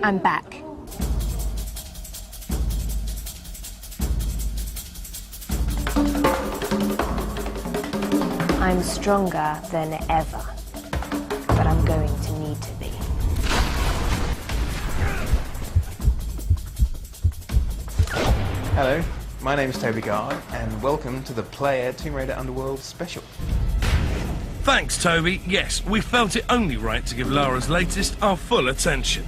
I'm back. I'm stronger than ever, but I'm going to need to be. Hello, my name is Toby Gard, and welcome to the Player Tomb Raider Underworld special. Thanks, Toby. Yes, we felt it only right to give Lara's latest our full attention.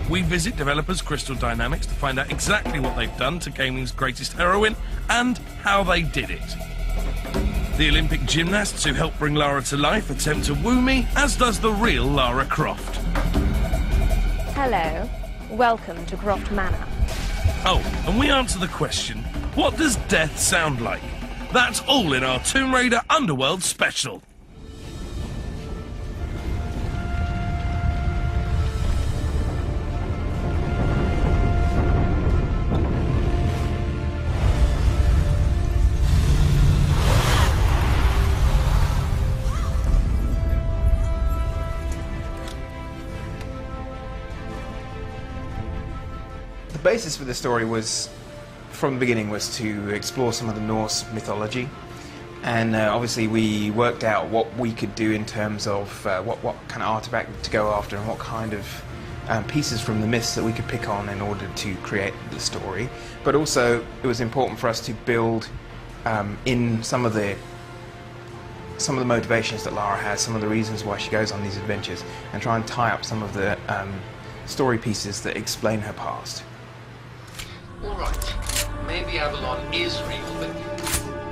We visit developers Crystal Dynamics to find out exactly what they've done to gaming's greatest heroine and how they did it. The Olympic gymnasts who help bring Lara to life attempt to woo me, as does the real Lara Croft. Hello. Welcome to Croft Manor. Oh, and we answer the question, what does death sound like? That's all in our Tomb Raider Underworld special. The basis for the story was, from the beginning, was to explore some of the Norse mythology, and obviously we worked out what we could do in terms of what kind of artifact to go after and what kind of pieces from the myths that we could pick on in order to create the story. But also it was important for us to build in some of the motivations that Lara has, some of the reasons why she goes on these adventures, and try and tie up some of the story pieces that explain her past. Alright, maybe Avalon is real, but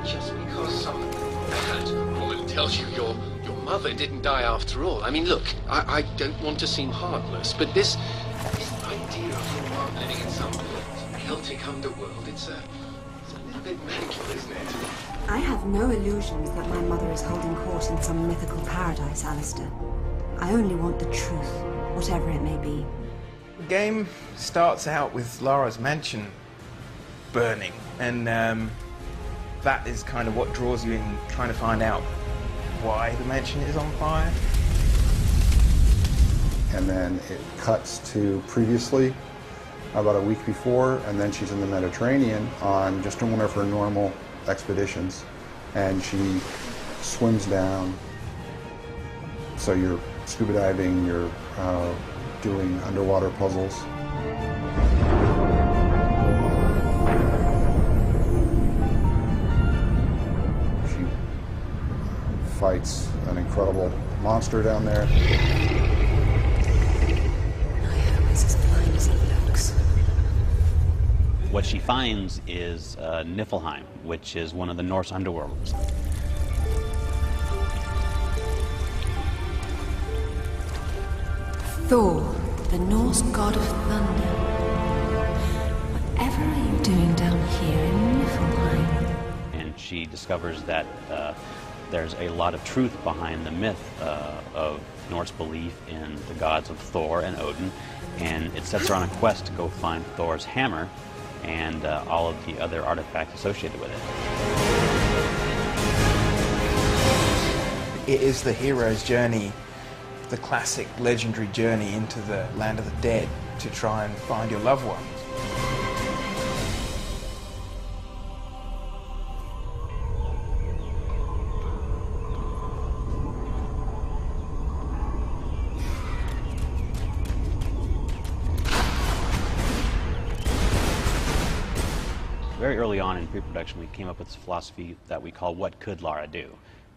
just because some bad woman tells you your mother didn't die after all. I mean, look, I don't want to seem heartless, but this idea of your mom living in some Celtic underworld, it's a little bit mental, isn't it? I have no illusions that my mother is holding court in some mythical paradise, Alistair. I only want the truth, whatever it may be. The game starts out with Lara's mansion burning, and that is kind of what draws you in, trying to find out why the mansion is on fire. And then it cuts to previously, about a week before, and then she's in the Mediterranean on just one of her normal expeditions, and she swims down. So you're scuba diving, you're doing underwater puzzles. She fights an incredible monster down there. My home is as blind as it looks. What she finds is Niflheim, which is one of the Norse underworlds. Thor, the Norse god of thunder. Whatever are you doing down here in Niflheim? And she discovers that there's a lot of truth behind the myth of Norse belief in the gods of Thor and Odin, and it sets her on a quest to go find Thor's hammer and all of the other artifacts associated with it. It is the hero's journey, the classic legendary journey into the land of the dead to try and find your loved ones. Very early on in pre-production, we came up with this philosophy that we call "What could Lara do?"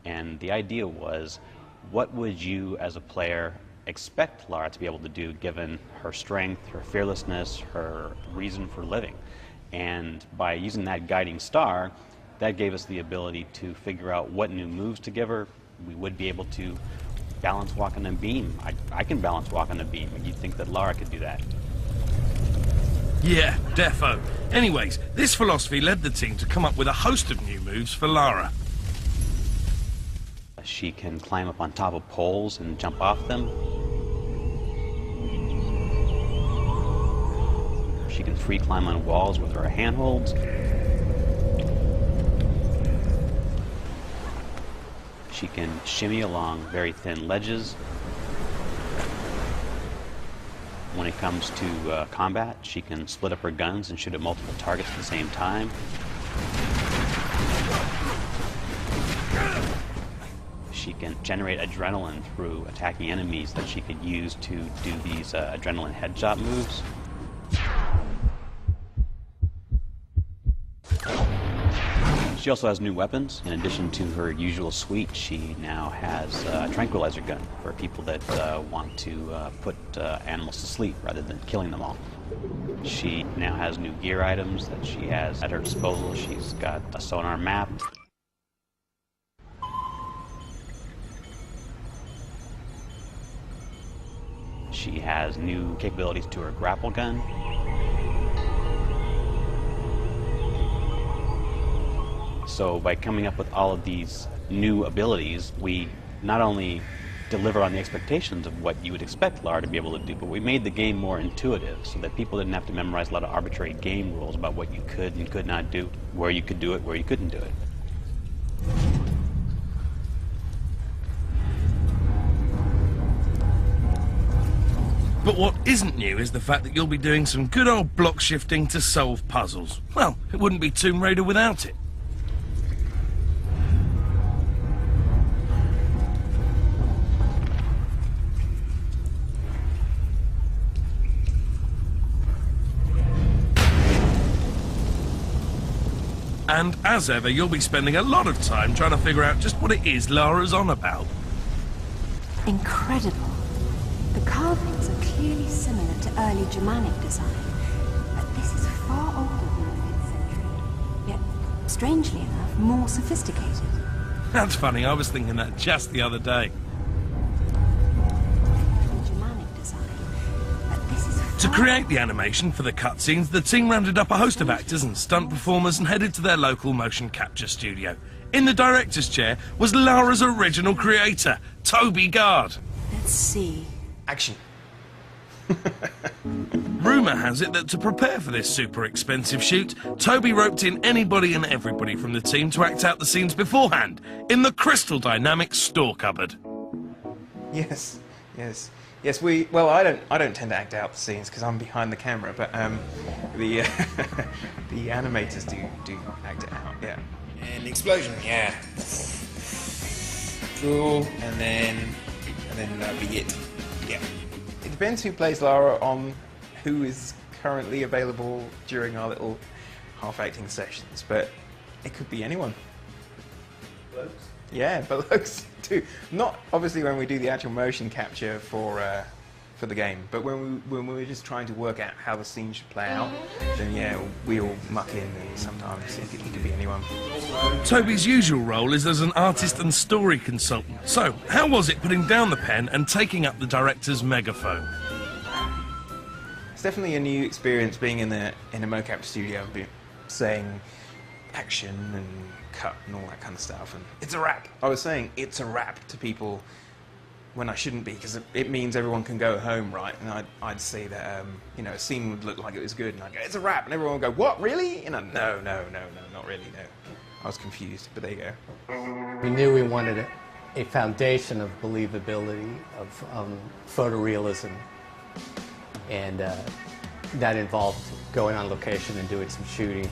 And the idea was, what would you, as a player, expect Lara to be able to do given her strength, her fearlessness, her reason for living? And by using that guiding star, that gave us the ability to figure out what new moves to give her. We would be able to balance walk on a beam. I can balance walk on a beam, and you'd think that Lara could do that. Yeah, defo. Anyways, this philosophy led the team to come up with a host of new moves for Lara. She can climb up on top of poles and jump off them. She can free climb on walls with her handholds. She can shimmy along very thin ledges. comes to combat, she can split up her guns and shoot at multiple targets at the same time. She can generate adrenaline through attacking enemies that she could use to do these adrenaline headshot moves. She also has new weapons. In addition to her usual suite, she now has a tranquilizer gun for people that want to put animals to sleep rather than killing them all. She now has new gear items that she has at her disposal. She's got a sonar map. She has new capabilities to her grapple gun. So by coming up with all of these new abilities, we not only deliver on the expectations of what you would expect Lara to be able to do, but we made the game more intuitive so that people didn't have to memorize a lot of arbitrary game rules about what you could and could not do, where you could do it, where you couldn't do it. But what isn't new is the fact that you'll be doing some good old block shifting to solve puzzles. Well, it wouldn't be Tomb Raider without it. And as ever, you'll be spending a lot of time trying to figure out just what it is Lara's on about. Incredible. The carvings are clearly similar to early Germanic design, but this is far older than the 5th century, yet, strangely enough, more sophisticated. That's funny, I was thinking that just the other day. Early Germanic design, but this is To create the animation for the cutscenes, the team rounded up a host of actors and stunt performers and headed to their local motion capture studio. In the director's chair was Lara's original creator, Toby Gard. Let's see. Action. Rumour has it that to prepare for this super expensive shoot, Toby roped in anybody and everybody from the team to act out the scenes beforehand in the Crystal Dynamics store cupboard. Yes, yes, yes. Well, I don't tend to act out the scenes because I'm behind the camera, but the the animators do act it out. Yeah. And explosion. Yeah. Cool. And then that'll be it. Yeah. It depends who plays Lara on who is currently available during our little half-acting sessions, but it could be anyone. Blokes? Yeah, blokes too. Not obviously when we do the actual motion capture for the game, but when we're just trying to work out how the scene should play out, then yeah, we all muck in, and sometimes it could be anyone. Toby's usual role is as an artist and story consultant. So, how was it putting down the pen and taking up the director's megaphone? It's definitely a new experience being in a mocap studio, saying action and cut and all that kind of stuff. And it's a wrap. I was saying it's a wrap to people when I shouldn't be, because it means everyone can go home, right? And I'd say that a scene would look like it was good, and I'd go, it's a wrap, and everyone would go, what, really? And no, not really, no. I was confused, but there you go. We knew we wanted a foundation of believability, of photorealism, and that involved going on location and doing some shooting.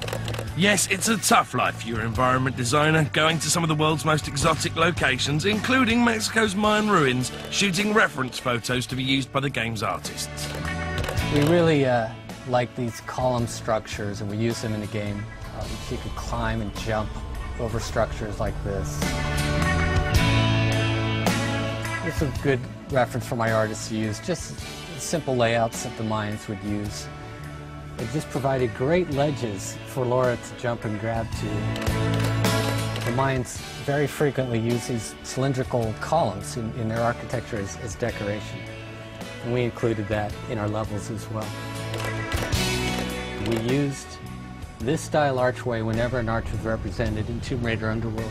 Yes, it's a tough life for your environment designer, going to some of the world's most exotic locations, including Mexico's Mayan ruins, shooting reference photos to be used by the game's artists. We really like these column structures, and we use them in the game. So you could climb and jump over structures like this. It's a good reference for my artists to use, just simple layouts that the Mayans would use. It just provided great ledges for Lara to jump and grab to. The Mayans very frequently use these cylindrical columns in their architecture as decoration. And we included that in our levels as well. We used this style archway whenever an arch was represented in Tomb Raider Underworld.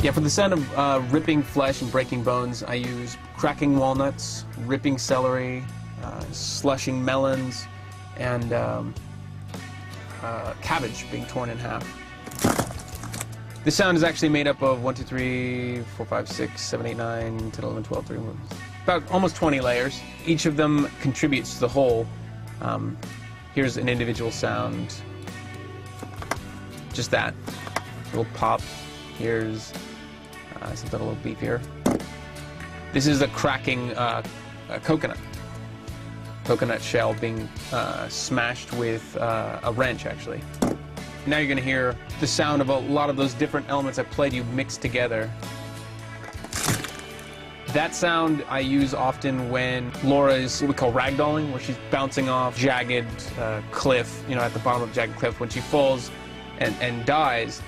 Yeah, for the sound of ripping flesh and breaking bones, I use cracking walnuts, ripping celery, slushing melons, and cabbage being torn in half. This sound is actually made up of 1, 2, 3, 4, 5, 6, 7, 8, 9, 10, 11, 12, 13. about almost 20 layers. Each of them contributes to the whole. Here's an individual sound. Just that. A little pop. Here's something a little beefier. This is a cracking coconut. Coconut shell being smashed with a wrench, actually. Now you're going to hear the sound of a lot of those different elements I played you mixed together. That sound I use often when Lara is what we call ragdolling, where she's bouncing off jagged cliff, you know, at the bottom of a jagged cliff. When she falls and dies,